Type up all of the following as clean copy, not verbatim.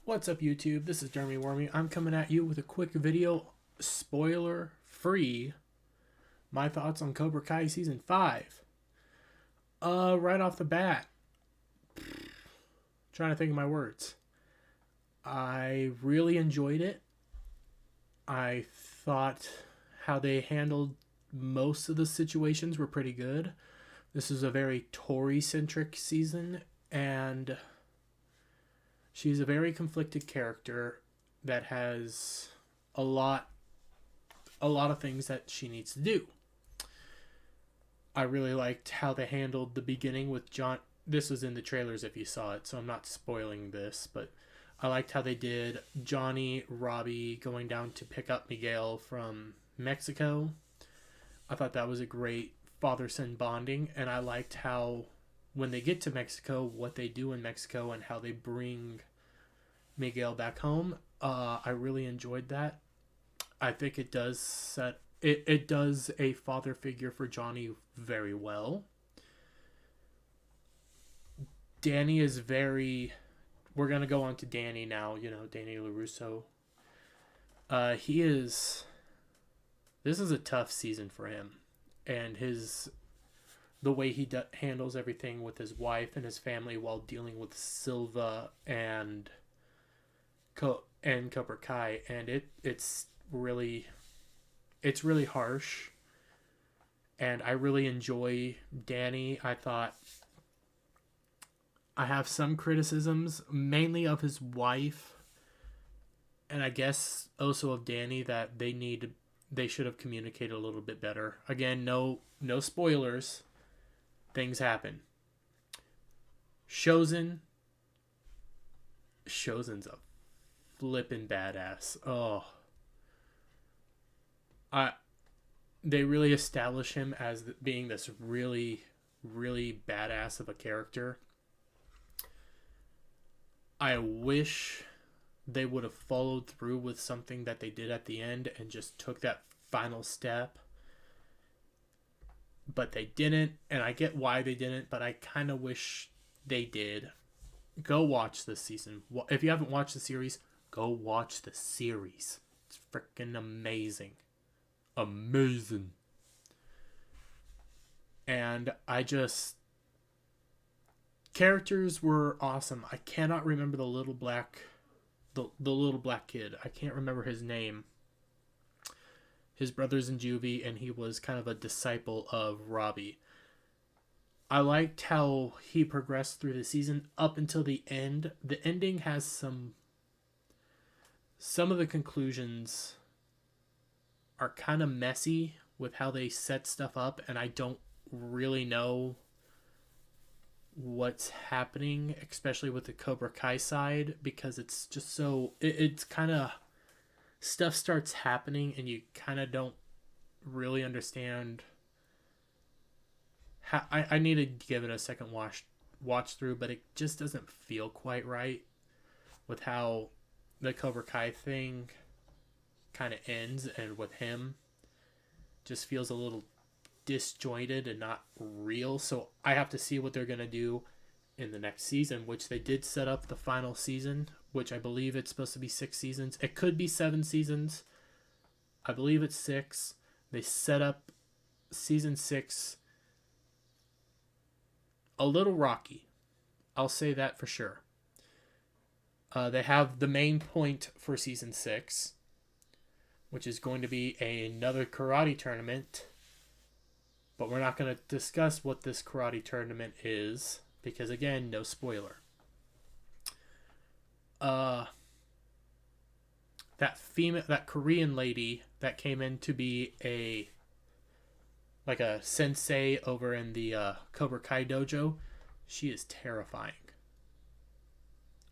What's up, YouTube? This is Jeremy Wormy. I'm coming at you with a quick video, spoiler free, my thoughts on Cobra Kai Season 5. Right off the bat, trying to think of my words. I really enjoyed it. I thought how they handled most of the situations were pretty good. This is a very Tori-centric season, and she's a very conflicted character that has a lot of things that she needs to do. I really liked how they handled the beginning with John. This was in the trailers if you saw it, so I'm not spoiling this, but I liked how they did Johnny, Robbie going down to pick up Miguel from Mexico. I thought that was a great father-son bonding, and I liked how when they get to Mexico, what they do in Mexico and how they bring Miguel back home. I really enjoyed that. I think it does set it does a father figure for Johnny very well. Danny is very. We're gonna go on to Danny now. Danny LaRusso. He is. This is a tough season for him, and the way he handles everything with his wife and his family while dealing with Silva and Cobra Kai, and it's really harsh. And I really enjoy Danny. I thought I have some criticisms, mainly of his wife, and I guess also of Danny, that they should have communicated a little bit better. Again, no spoilers. Things happen. Shozin's a flippin' badass. They really establish him as being this really, really badass of a character. I wish they would have followed through with something that they did at the end and just took that final step. But they didn't, and I get why they didn't, but I kind of wish they did. Go watch this season. If you haven't watched the series, go watch the series. It's freaking amazing. Amazing. And characters were awesome. I cannot remember the little black kid. I can't remember his name. His brother's in juvie, and he was kind of a disciple of Robbie. I liked how he progressed through the season up until the end. The ending has some of the conclusions are kind of messy with how they set stuff up, and I don't really know what's happening, especially with the Cobra Kai side, because it's just so it's kind of stuff starts happening and you kind of don't really understand how. I need to give it a second watch through, but it just doesn't feel quite right with how the Cobra Kai thing kind of ends, and with him just feels a little disjointed and not real. So I have to see what they're going to do in the next season, which they did set up the final season, which I believe it's supposed to be 6 seasons. It could be 7 seasons. I believe it's 6. They set up season 6 a little rocky. I'll say that for sure. They have the main point for season 6, which is going to be another karate tournament. But we're not going to discuss what this karate tournament is, because again, no spoiler. That Korean lady that came in to be a sensei over in the Cobra Kai dojo, she is terrifying.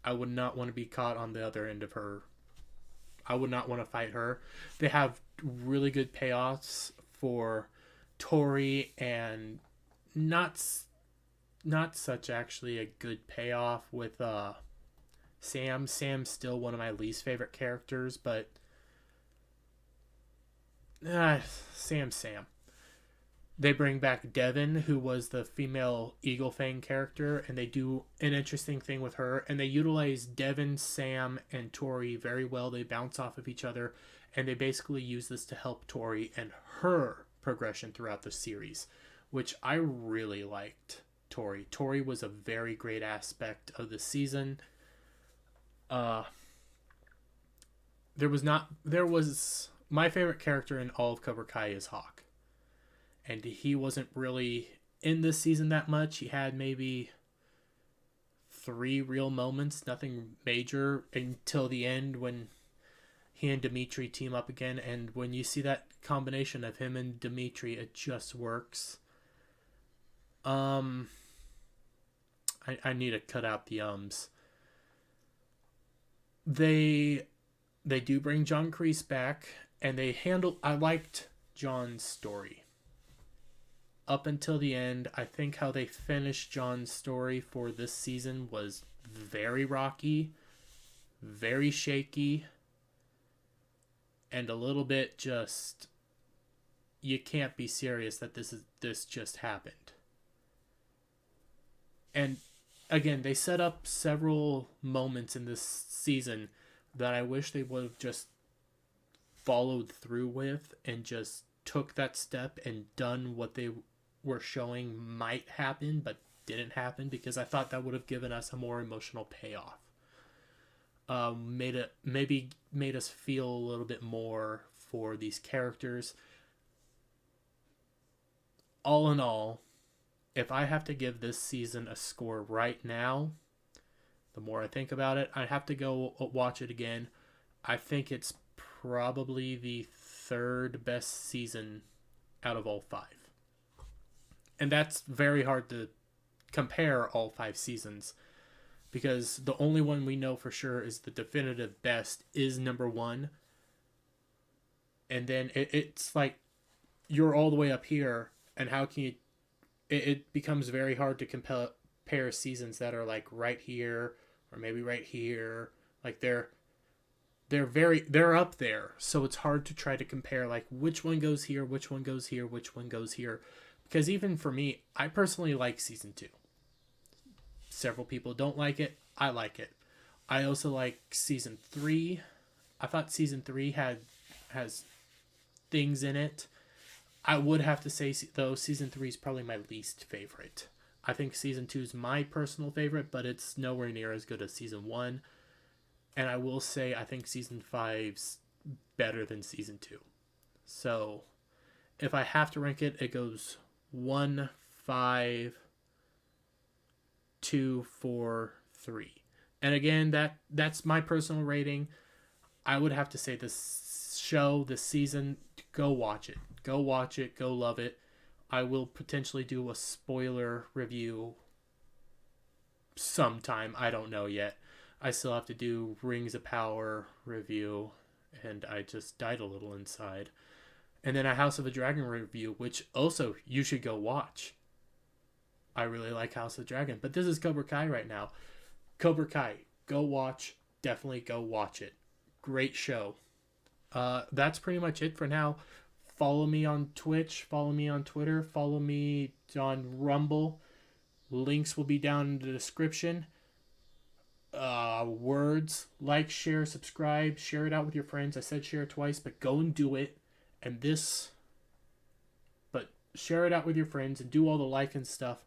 I would not want to be caught on the other end of her. I would not want to fight her. They have really good payoffs for Tori, and not such actually a good payoff with Sam. Sam's still one of my least favorite characters, but Sam. They bring back Devon, who was the female Eagle Fang character, and they do an interesting thing with her. And they utilize Devon, Sam, and Tori very well. They bounce off of each other, and they basically use this to help Tori and her progression throughout the series, which I really liked. Tori was a very great aspect of the season. Uh, there was my favorite character in all of Cobra Kai is Hawk, and he wasn't really in this season that much. He had maybe 3 real moments, nothing major until the end when he and Dimitri team up again. And when you see that combination of him and Dimitri, it just works. I need to cut out the ums. They do bring John Kreese back, and they handle. I liked John's story up until the end. I think how they finished John's story for this season was very rocky, very shaky, and a little bit just, you can't be serious that this just happened. And again, they set up several moments in this season that I wish they would have just followed through with and just took that step and done what they were showing might happen but didn't happen, because I thought that would have given us a more emotional payoff. Made us feel a little bit more for these characters. All in all, if I have to give this season a score right now, the more I think about it, I'd have to go watch it again. I think it's probably the 3rd best season out of all 5. And that's very hard to compare all 5 seasons, because the only one we know for sure is the definitive best is number 1. And then it's like you're all the way up here, and how can you... It becomes very hard to compare seasons that are like right here or maybe right here. Like they're up there, so it's hard to try to compare like which one goes here, which one goes here, which one goes here. Because even for me, I personally like season 2. Several people don't like it. I like it. I also like season 3. I thought season 3 has things in it. I would have to say, though, season 3 is probably my least favorite. I think season 2 is my personal favorite, but it's nowhere near as good as season 1. And I will say I think season 5's better than season 2. So if I have to rank it, it goes 1, 5, 2, 4, 3. And again, that's my personal rating. I would have to say this show, this season, go watch it. Go watch it. Go love it. I will potentially do a spoiler review sometime. I don't know yet. I still have to do Rings of Power review, and I just died a little inside. And then a House of a Dragon review, which also you should go watch. I really like House of the Dragon. But this is Cobra Kai right now. Cobra Kai. Go watch. Definitely go watch it. Great show. That's pretty much it for now. Follow me on Twitch. Follow me on Twitter. Follow me on Rumble. Links will be down in the description. Words. Like, share, subscribe. Share it out with your friends. I said share it twice, but go and do it. But share it out with your friends and do all the like and stuff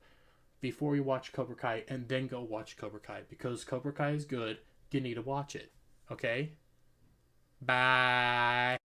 before you watch Cobra Kai, and then go watch Cobra Kai, because Cobra Kai is good. You need to watch it. Okay? Bye.